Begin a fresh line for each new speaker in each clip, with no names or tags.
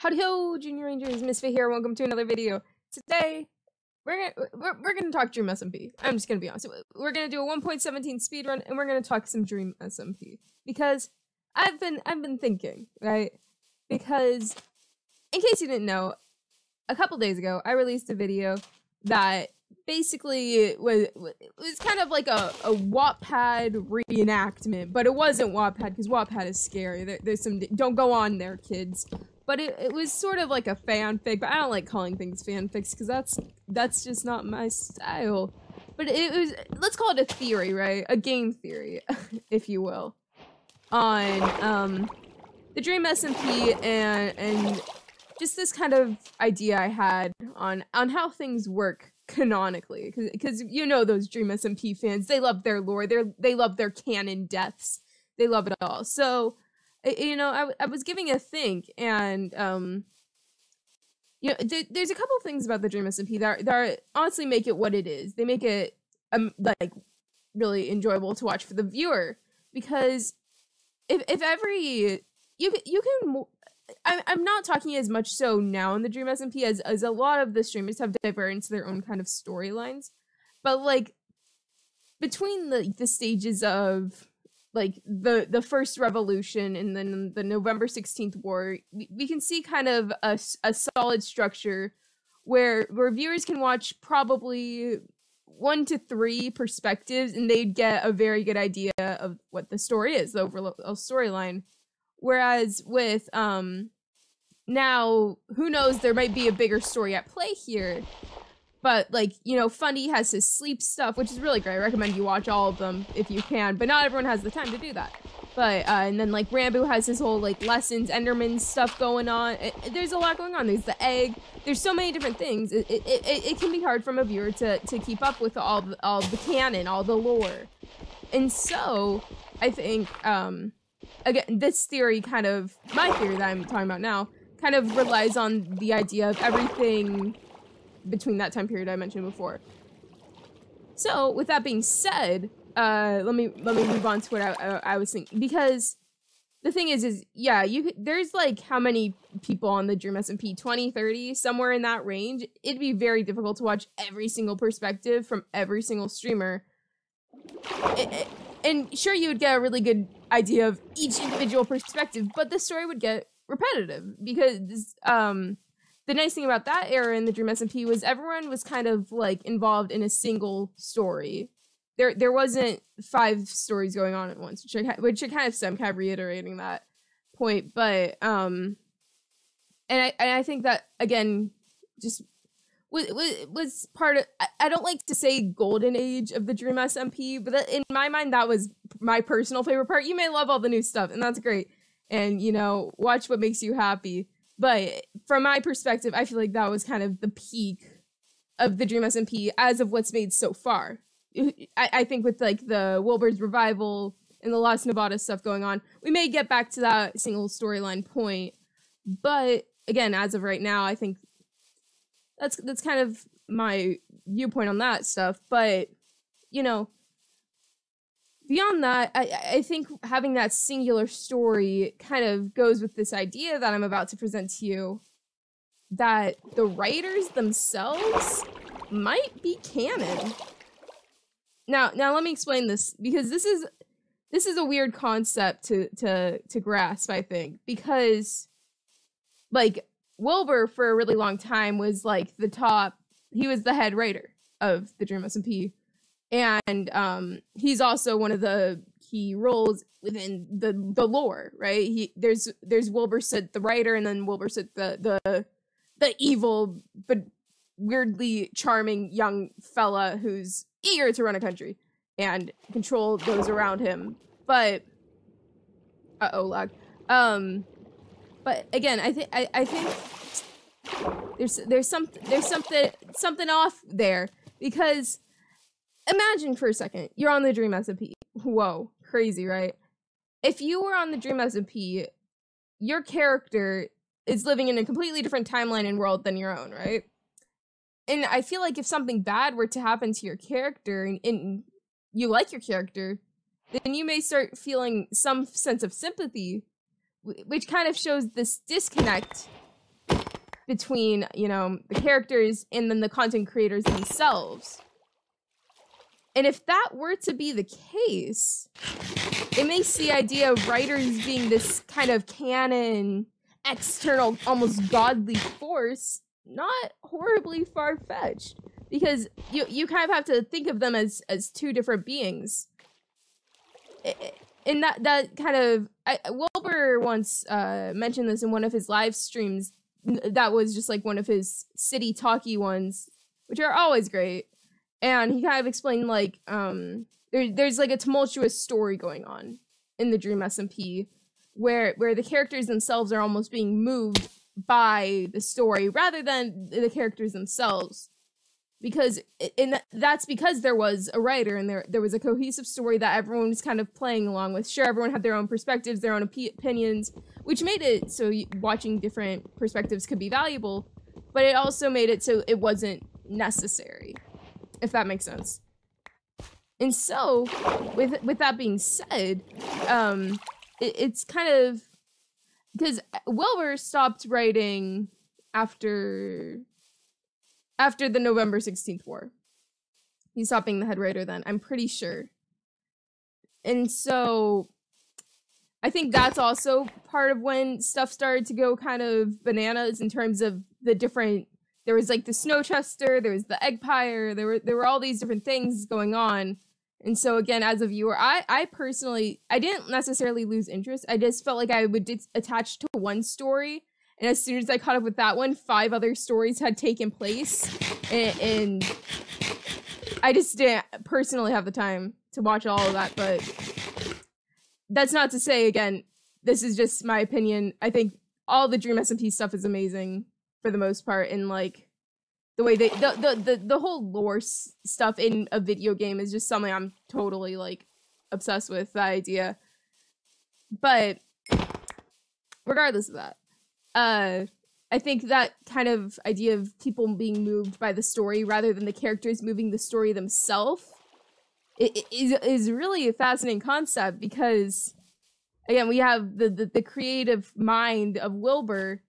Howdy ho, Junior Rangers, Misfit here. Welcome to another video. Today, we're gonna talk Dream SMP. I'm just gonna be honest. We're gonna do a 1.17 speedrun, and we're gonna talk some Dream SMP because I've been thinking, right? Because in case you didn't know, a couple days ago I released a video that basically was kind of like a Wattpad reenactment, but it wasn't Wattpad because Wattpad is scary. There's some don't go on there, kids. But it was sort of like a fanfic, but I don't like calling things fanfics because that's just not my style. But it was, let's call it a theory, right? A game theory, if you will, on the Dream SMP and just this kind of idea I had on how things work canonically, because you know those Dream SMP fans, they love their lore, they love their canon deaths, they love it all. So you know, I was giving a think, and you know, there's a couple of things about the Dream SMP that honestly make it what it is. They make it like really enjoyable to watch for the viewer, because if every you can I'm not talking as much so now in the Dream SMP as a lot of the streamers have diverged into their own kind of storylines, but like between the stages of like the first revolution and then the November 16th war, we can see kind of a solid structure where viewers can watch probably 1 to 3 perspectives and they'd get a very good idea of what the story is, the overall storyline. Whereas with now, who knows, there might be a bigger story at play here. But, like, you know, Funny has his sleep stuff, which is really great. I recommend you watch all of them if you can, but not everyone has the time to do that. But, and then, like, Rambo has his whole, like, lessons, Enderman stuff going on. There's a lot going on. There's the egg. There's so many different things. It can be hard from a viewer to keep up with all the canon, all the lore. And so, I think, again, this theory kind of, my theory that I'm talking about now, kind of relies on the idea of everything between that time period I mentioned before. So, with that being said, let me move on to what I was thinking, because the thing is yeah, there's like how many people on the Dream SMP, 20, 30, somewhere in that range. It'd be very difficult to watch every single perspective from every single streamer. And sure, you would get a really good idea of each individual perspective, but the story would get repetitive because the nice thing about that era in the Dream SMP was everyone was kind of like involved in a single story. There wasn't 5 stories going on at once, which I kind of said, I'm kind of reiterating that point. But and I think that again just was part of, I don't like to say golden age of the Dream SMP, but in my mind that was my personal favorite part. You may love all the new stuff, and that's great. And you know, watch what makes you happy. But from my perspective, I feel like that was kind of the peak of the Dream SMP as of what's made so far. I think with like the Wilbur's revival and the Lost Nevada stuff going on, we may get back to that single storyline point. But again, as of right now, I think that's kind of my viewpoint on that stuff. But you know, beyond that, I think having that singular story kind of goes with this idea that I'm about to present to you, that the writers themselves might be canon. Now let me explain this, because this is a weird concept to grasp, I think, because like Wilbur for a really long time was like he was the head writer of the Dream SMP. And he's also one of the key roles within the lore, right? There's Wilbur Soot, the writer, and then Wilbur Soot, the evil but weirdly charming young fella who's eager to run a country and control those around him. But lag. But again, I think there's something off there, because imagine for a second, you're on the Dream SMP. Whoa, crazy, right? If you were on the Dream SMP, your character is living in a completely different timeline and world than your own, right? And I feel like if something bad were to happen to your character and you like your character, then you may start feeling some sense of sympathy, which kind of shows this disconnect between, you know, the characters and then the content creators themselves. And if that were to be the case, it makes the idea of writers being this kind of canon, external, almost godly force not horribly far-fetched. Because you kind of have to think of them as two different beings. And that kind of... Wilbur once mentioned this in one of his live streams. That was just like one of his city talky ones, which are always great. And he kind of explained like there's like a tumultuous story going on in the Dream SMP where the characters themselves are almost being moved by the story rather than the characters themselves. Because that's because there was a writer and there was a cohesive story that everyone was kind of playing along with. Sure, everyone had their own perspectives, their own opinions, which made it so watching different perspectives could be valuable, but it also made it so it wasn't necessary, if that makes sense. And so, with that being said, it's kind of... Because Wilbur stopped writing after the November 16th war. He stopped being the head writer then, I'm pretty sure. And so, I think that's also part of when stuff started to go kind of bananas in terms of the different... There was like the Snow Chester, there was the Eggpire, there were all these different things going on. And so again, as a viewer, I personally, I didn't necessarily lose interest. I just felt like I would attach to one story. And as soon as I caught up with that one, 5 other stories had taken place. And I just didn't personally have the time to watch all of that. But that's not to say, again, this is just my opinion. I all the Dream SMP stuff is amazing for the most part, and like the way they the whole lore stuff in a video game is just something I'm totally like obsessed with, that idea. But regardless of that, I think that kind of idea of people being moved by the story rather than the characters moving the story themselves is really a fascinating concept, because again, we have the creative mind of Wilbur,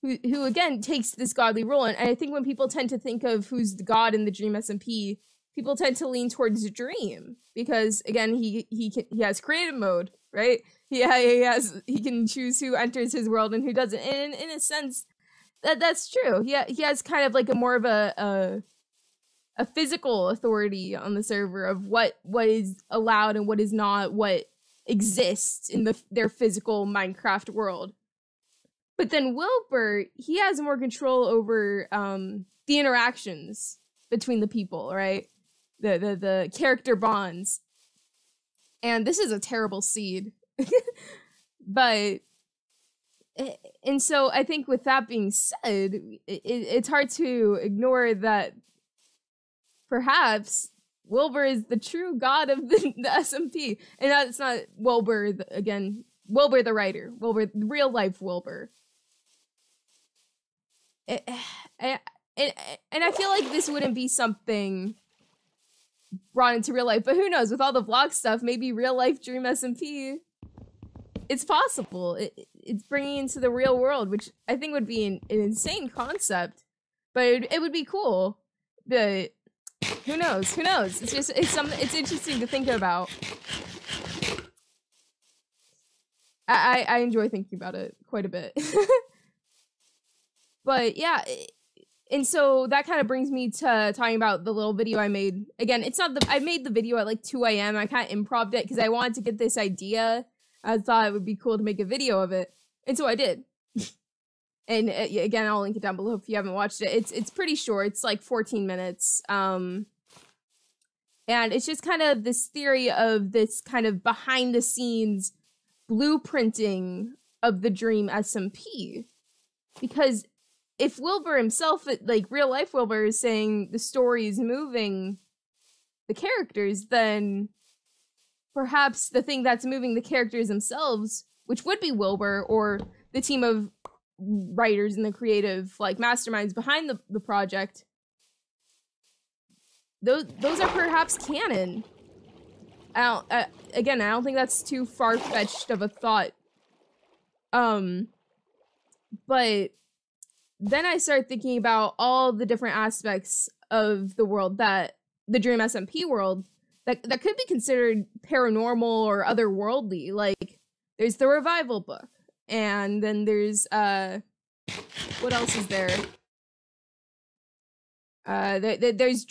who again takes this godly role. And I think when people tend to think of who's the god in the Dream SMP, people tend to lean towards Dream, because again, he has creative mode, right? He can choose who enters his world and who doesn't. And in a sense, that's true. He has kind of like a more of a physical authority on the server of what is allowed and what is not, what exists in their physical Minecraft world. But then Wilbur, he has more control over the interactions between the people, right? The character bonds. And this is a terrible seed. But, and so I think with that being said, it's hard to ignore that perhaps Wilbur is the true god of the SMP. And that's not Wilbur, Wilbur the writer, Wilbur, real life Wilbur. And I feel like this wouldn't be something brought into real life, but who knows, with all the vlog stuff, maybe real life Dream SMP, it's possible. It's bringing into the real world, which I think would be an insane concept, but it would be cool. But who knows? It's interesting to think about. I enjoy thinking about it quite a bit. But yeah, and so that kind of brings me to talking about the little video I made. Again, I made the video at like 2 a.m. I kind of improv'd it because I wanted to get this idea. I thought it would be cool to make a video of it. And so I did. And again, I'll link it down below if you haven't watched it. It's pretty short. It's like 14 minutes. And it's just kind of this theory of this kind of behind the scenes blueprinting of the Dream SMP. Because if Wilbur himself, like real life Wilbur, is saying the story is moving the characters, then perhaps the thing that's moving the characters themselves, which would be Wilbur or the team of writers and the creative like masterminds behind the project, those are perhaps canon. I don't think that's too far-fetched of a thought. But then I started thinking about all the different aspects of the world that the Dream SMP world that could be considered paranormal or otherworldly. Like, there's the revival book, and then there's what else is there? There's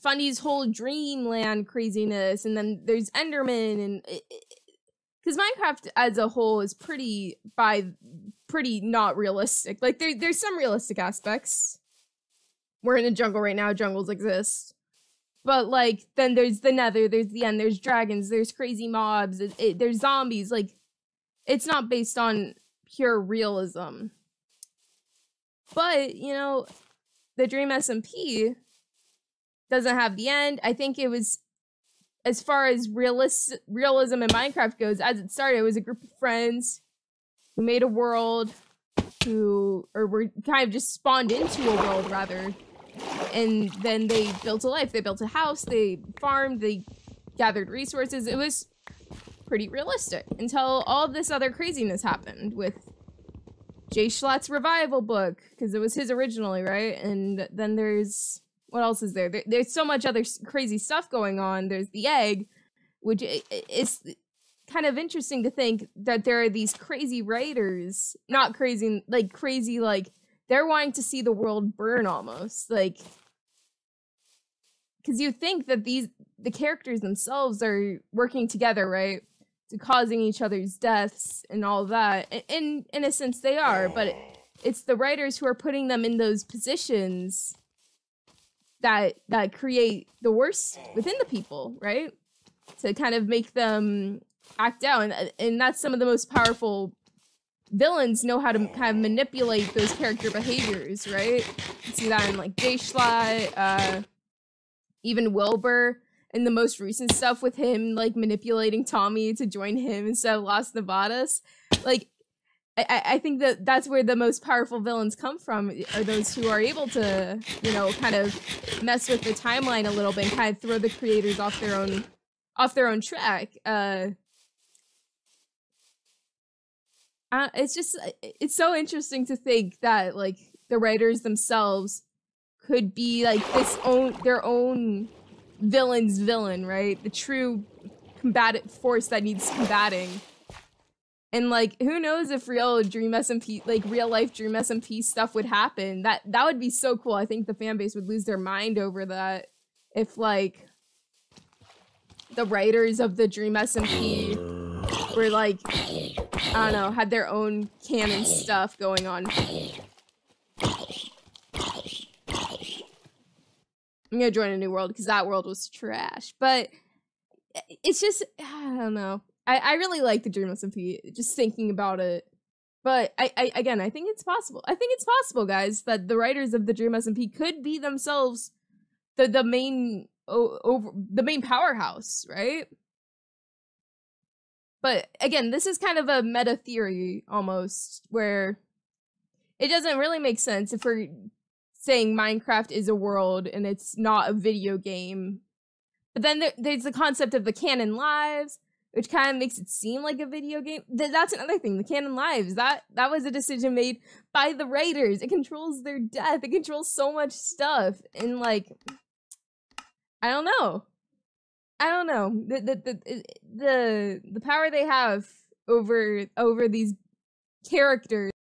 Funny's whole dreamland craziness, and then there's Enderman, and because Minecraft as a whole is pretty not realistic. Like, there's some realistic aspects. We're in a jungle right now, jungles exist. But, like, then there's the nether, there's the end, there's dragons, there's crazy mobs, there's zombies. Like, it's not based on pure realism. But, you know, the Dream SMP doesn't have the end. I think it was, as far as realism in Minecraft goes, as it started, it was a group of friends who made a world, were kind of just spawned into a world, rather. And then they built a life. They built a house, they farmed, they gathered resources. It was pretty realistic until all this other craziness happened with Jay Schlatt's revival book, because it was his originally, right? And then there's, what else is there? There's so much other crazy stuff going on. There's the egg, which is kind of interesting to think that there are these crazy writers, not crazy, like they're wanting to see the world burn almost, like, because you think that the characters themselves are working together, right? To causing each other's deaths and all that. In a sense they are, but it's the writers who are putting them in those positions that create the worst within the people, right? To kind of make them act out. And that's some of the most powerful villains, know how to kind of manipulate those character behaviors, right? You see that in, like, Jay Schlatt, even Wilbur, and the most recent stuff with him, like, manipulating Tommy to join him instead of Las Nevadas. Like, I think that's where the most powerful villains come from, are those who are able to, you know, kind of mess with the timeline a little bit and kind of throw the creators off their own track. It's so interesting to think that, like, the writers themselves could be, like, their own villain's villain, right? The true combatant force that needs combating. And, like, who knows if real Dream SMP, like, real life Dream SMP stuff would happen. That would be so cool. I think the fan base would lose their mind over that if, like, the writers of the Dream SMP were, like, I don't know, had their own canon stuff going on. I'm gonna join a new world because that world was trash. But it's just, I don't know. I really like the Dream SMP, just thinking about it. But again, I think it's possible. I think it's possible, guys, that the writers of the Dream SMP could be themselves the main powerhouse, right? But again, this is kind of a meta theory almost, where it doesn't really make sense if we're saying Minecraft is a world and it's not a video game. But then there's the concept of the canon lives, which kind of makes it seem like a video game. That's another thing. The canon lives, that was a decision made by the writers. It controls their death. It controls so much stuff. And, like, I don't know. The power they have over these characters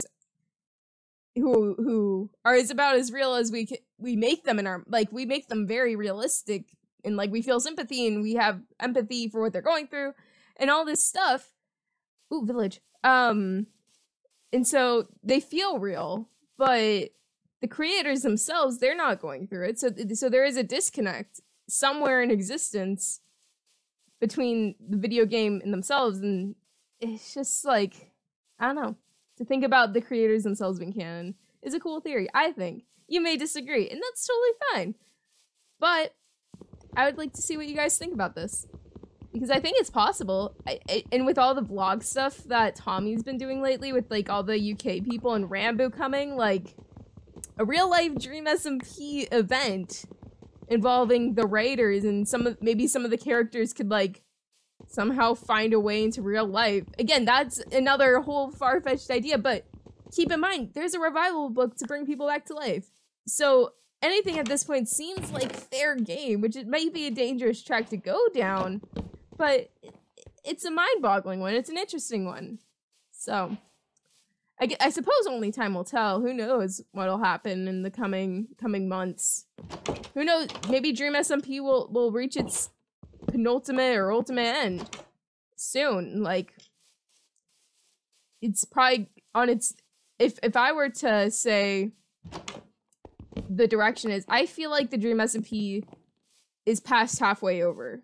who are about as real as we make them in our, like, we make them very realistic, and, like, we feel sympathy and we have empathy for what they're going through and all this stuff. Ooh, village. And so they feel real, but the creators themselves, they're not going through it. So there is a disconnect somewhere in existence between the video game and themselves, and it's just, like, I don't know. To think about the creators themselves being canon is a cool theory, I think. You may disagree, and that's totally fine. But I would like to see what you guys think about this, because I think it's possible. And with all the vlog stuff that Tommy's been doing lately, with, like, all the UK people and Rambo coming, like, a real-life Dream SMP event involving the writers and maybe some of the characters could, like, somehow find a way into real life. Again, that's another whole far-fetched idea, but keep in mind, there's a revival book to bring people back to life. So anything at this point seems like fair game, which it might be a dangerous track to go down, but it's a mind-boggling one. It's an interesting one. So I suppose only time will tell. Who knows what'll happen in the coming months? Who knows? Maybe Dream SMP will reach its penultimate or ultimate end soon. Like, it's probably on its. If I were to say the direction is, I feel like the Dream SMP is past halfway over,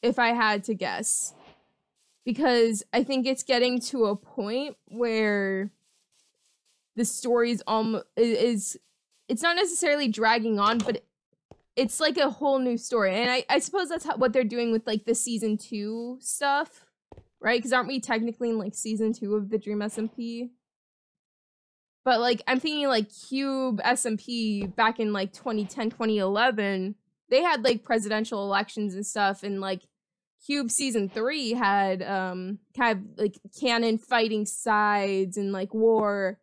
if I had to guess, because I think it's getting to a point where the story's it's not necessarily dragging on, but it's like a whole new story. And I suppose that's what they're doing with like the season 2 stuff, right? Because aren't we technically in like season 2 of the Dream SMP? But like, I'm thinking like Cube SMP back in like 2010, 2011, they had like presidential elections and stuff, and like Cube season 3 had kind of like canon fighting sides and like war.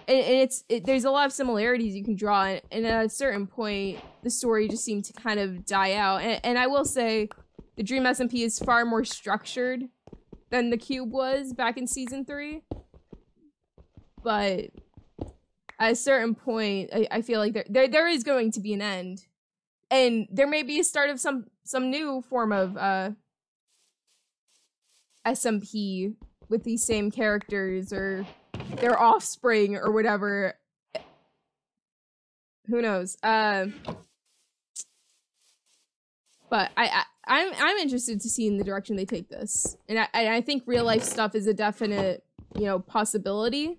And there's a lot of similarities you can draw, and at a certain point, the story just seemed to kind of die out. And I will say, the Dream SMP is far more structured than the Cube was back in season 3. But at a certain point, I feel like there is going to be an end, and there may be a start of some new form of SMP with these same characters or their offspring or whatever. Who knows? But I'm interested to see in the direction they take this, and I think real life stuff is a definite, you know, possibility.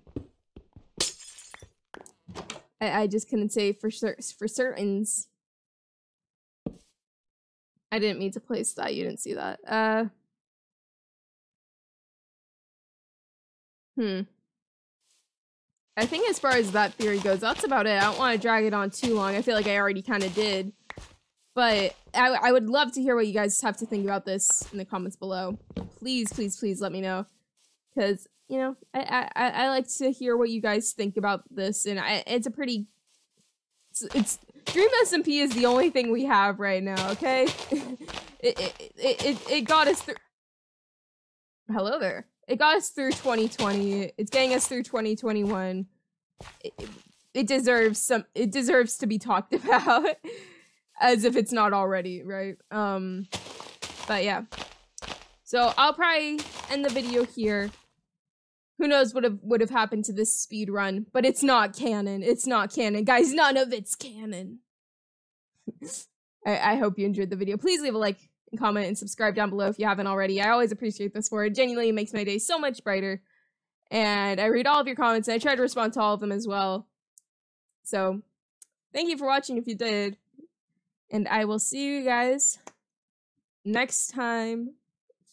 I just couldn't say for certains. I didn't mean to place that. You didn't see that. I think as far as that theory goes, that's about it. I don't want to drag it on too long. I feel like I already kind of did. But I would love to hear what you guys have to think about this in the comments below. Please, please, please let me know. Because, you know, I like to hear what you guys think about this. And it's a pretty... It's Dream SMP is the only thing we have right now, okay? It got us through... Hello there. It got us through 2020. It's getting us through 2021. It deserves to be talked about, as if it's not already, right? But yeah. So I'll probably end the video here. Who knows what would have happened to this speed run? But it's not canon. It's not canon, guys. None of it's canon. I hope you enjoyed the video. Please leave a like and comment and subscribe down below if you haven't already. I always appreciate this for it. Genuinely makes my day so much brighter. And I read all of your comments, and I try to respond to all of them as well. So, thank you for watching if you did. And I will see you guys next time.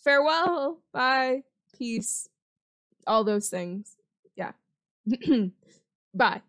Farewell. Bye. Peace. All those things. Yeah. Bye.